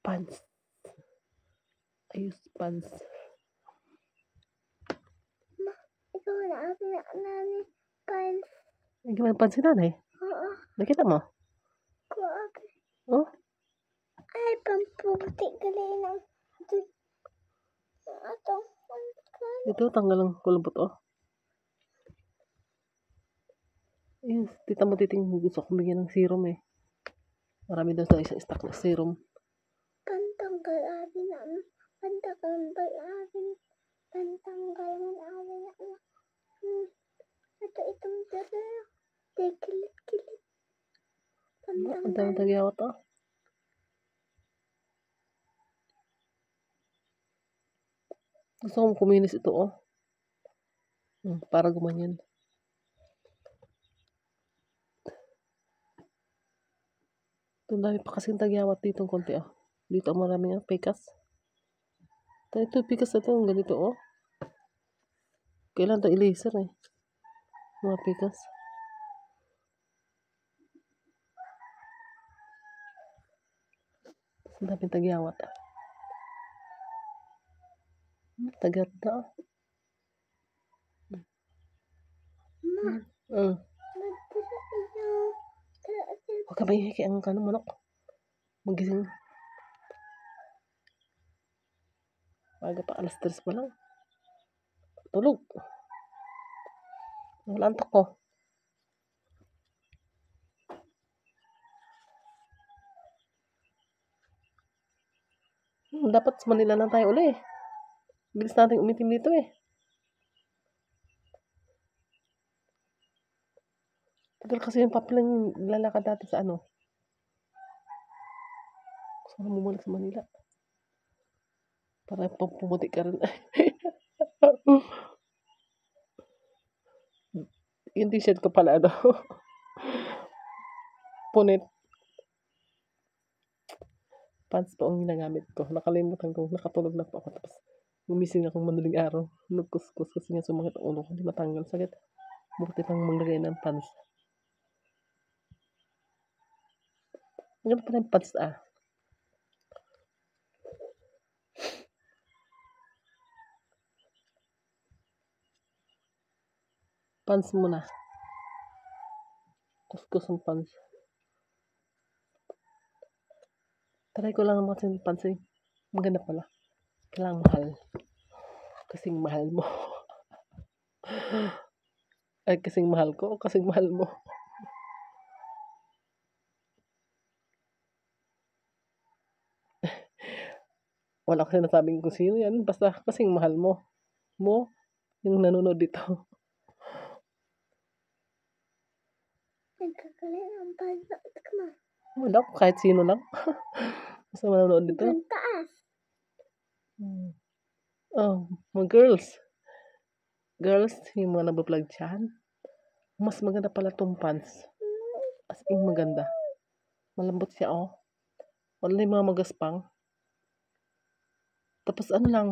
Pants. Ayos, pants. Ikaw na ako na namin pants. Gimana pants si nanay? Oo. Nakita mo? Ko ako. Oh? Ay, pamputi gali ng ato. Ito, tanggal ang kulubot, oh. Ayun, tita mo titing gusto ko bigyan ng serum eh. Marami daw sa isang stock na serum. Pantanggal akin na. Pantanggal akin. Pantanggal man akin na. Ito itong dara. Kilit-kilit. Ang dami tagyawat, oh. Gusto kong kuminis ito, oh. Para gumanyan. Ito, dami pa kasing tagyawat dito konti, oh. Dito maraming pekas. Ito, pekas na ito, ganito, oh. Kailan ito i-laser, eh. Mga pekas. Ang daming tagyawat, ah. Tagat-ta, oh. Huwag ka maingay kaya ang kanong manok. Magising. Aga pa, alas 3 pa lang. Tulog. Wala antok ko. Dapat sa Manila lang tayo uli. Bilis natin umitim dito eh. Tagal kasi yung papilang lalakad natin sa ano. Gusto na bumalik sa Manila. Para pumuti ka rin. Yung t-shirt ko pala ano. Punit. Pants pa ang ginagamit ko. Nakalimutan ko. Nakatulog na po ako. Tapos gumising akong madaling araw. Nagkuskus kasi nga sumakit ang ulo ko. Hindi matanggal sakit. Buti pang maglagay ng pants. Ano pa ng pants ah? Pants muna. Kuskus ang pants. Try ko lang naman kasi pants eh. Maganda pala. Kailangan mahal. Kasing mahal mo. Ay, kasing mahal ko o kasing mahal mo? Wala ko sinasabing kung sino yan. Basta kasing mahal mo. Mo, yung nanonood dito. Nagkakalit ang pants. Wala ko, kahit sino lang. Basta manonood dito. Ang taas. Oh, mga girls. Girls, yung mga nabablog dyan. Mas maganda pala tong pants. As in maganda. Malambot siya, oh. Wala yung mga magaspang. Tapos ano lang,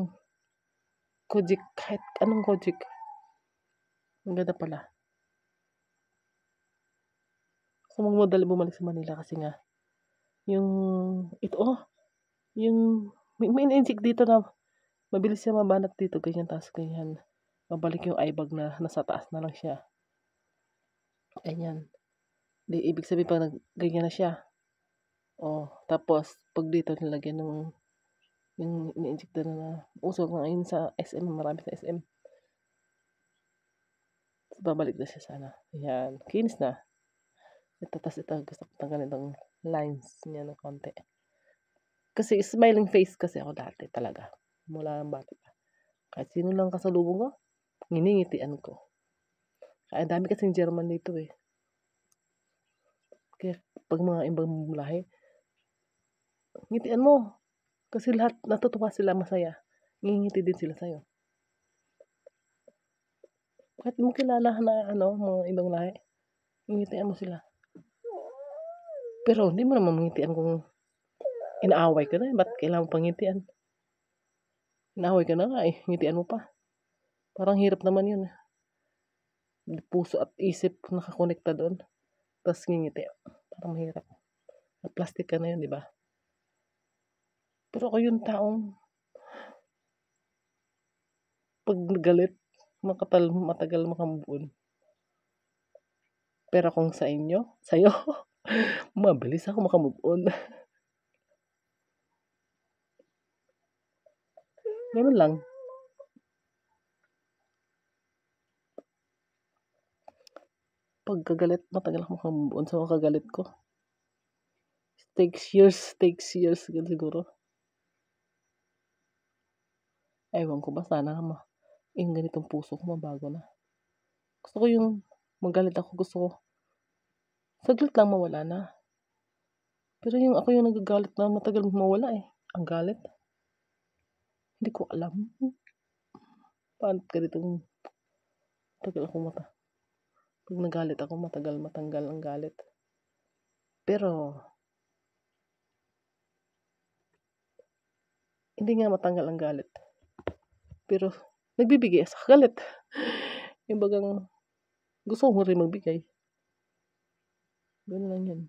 Kojik, kahit anong Kojik. Maganda pala. So, magmodal bumalik sa Manila kasi nga, yung, ito, oh, yung, may inject dito na, mabilis siya mabanat dito, ganyan, tapos ganyan. Mabalik yung eye bag na nasa taas na lang siya. Ganyan. Di, ibig sabihin pag ganyan na siya. Oh, tapos, pag dito nilagyan ng, yung ini-inject na uso ngayon sa SM, marami sa SM. So, babalik na siya sana. Ayan, kinis na. Ito, tas ito, gusto ko tanggalin itong lines niya ng konti. Kasi smiling face kasi ako dati talaga. Mula ng bata pa. Kahit sino lang kasalubong ko, nginingitian ko. Kaya dami kasing German dito eh. Kaya pag mga ibang lahi, ngitian mo. Kasi lahat natutuwa sila, masaya. Ngingiti din sila sa'yo. Kahit mo kilala na ano, mga ibang lahi, ngingitian mo sila. Pero hindi mo naman mangitian kung inaaway ka na. Ba't kailangan mo pangitian? Inaaway ka na nga eh. Ngitian mo pa. Parang hirap naman yun. Puso at isip nakakonekta doon. Tapos ngingiti. Parang mahirap. At plastic ka na yun, di ba? Pero ako yung taong pag nagalit, matagal makamove on. Pero kung sa'yo, mabilis ako makamove on. Ganun lang. Pag kagalit, matagal ako makamove on sa mga kagalit ko. Takes years ganun siguro. Ewan ko ba, sana yung ganitong puso ko mabago na. Gusto ko yung magalit ako, gusto ko saglit lang mawala na. Pero yung ako yung nagagalit na matagal mawala ang galit. Hindi ko alam. Paano ganitong tagal ako pag nagalit ako, matagal matanggal ang galit. Pero hindi nga matanggal ang galit. Pero nagbibigay sa galit. Yung bagang gusto ko rin magbigay. Ganun lang yun.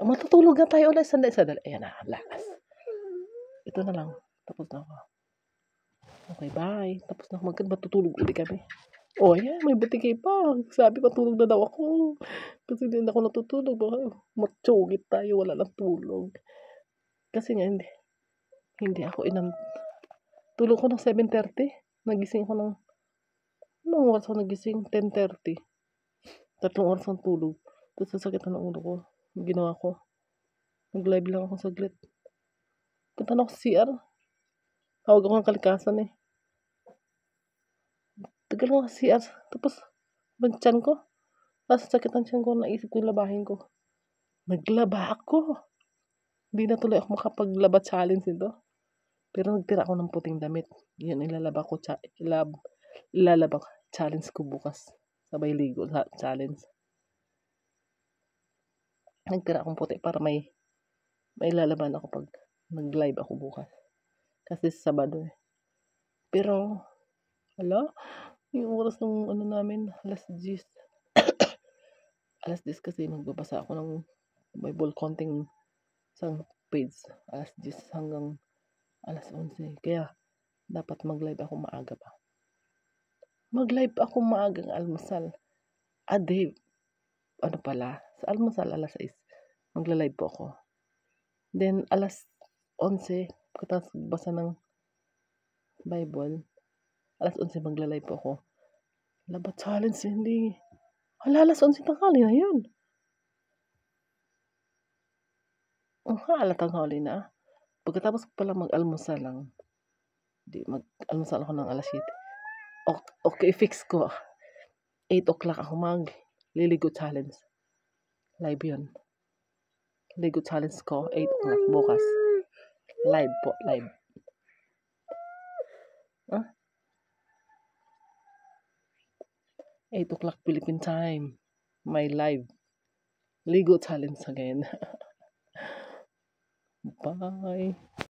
Matutulog na tayo ulit. Sandali. Ayan na, lakas. Ito na lang. Tapos na ako. Okay, bye. Tapos na ako. Matutulog ulit kami. Oh, ayan. May batigay pa. Sabi matulog na daw ako. Kasi hindi na ako natutulog. Baka matsugit tayo. Wala lang tulog. Kasi nga, hindi ako tulog ko ng 7:30. Nagising ako ng anong oras ako nagising? 10:30. 3 oras ang tulog. Tapos sasakit na ng ulo ko. Ginawa ko. Nag-live lang ako saglit. Punta na ako sa CR. Tawag ako ng kalikasan Tagal ako sa CR. Tapos, tiyan ko. Tapos sakit ang tiyan ko. Naisip ko yung labahin ko. Naglaba ako. Hindi na tuloy ako makapaglaba challenge nito. Pero nagtira ako ng puting damit. Yan ilalaba ko. Ilalaba challenge ko bukas. Sabay ligo challenge. Nagtira akong puti para may lalaban ako pag nag-live ako bukas. Kasi Sabado Pero, yung oras ng namin, alas 10. Alas 10 kasi magbabasa ako ng Bible konting isang page. Alas 10 hanggang alas 11. Kaya, dapat mag-live ako maaga pa. Mag-live ako maagang almusal. Sa almusal, alas 6. Magla-live po ako. Then, alas 11, pagkatapos basa ng Bible, alas 11 magla-live po ako. Labat challenge, hindi. Alas 11 tanghali na yun. Halatang huli na. Pagkatapos pala mag-almusal lang. Mag-almusal ako ng alas 7. Okay, fix ko. 8 o'clock ako mag-liligo challenge. Live yun. Ligo challenge ko, 8 o'clock bukas. Live po, live. 8 o'clock Philippine time. My live. Ligo challenge again. Bye.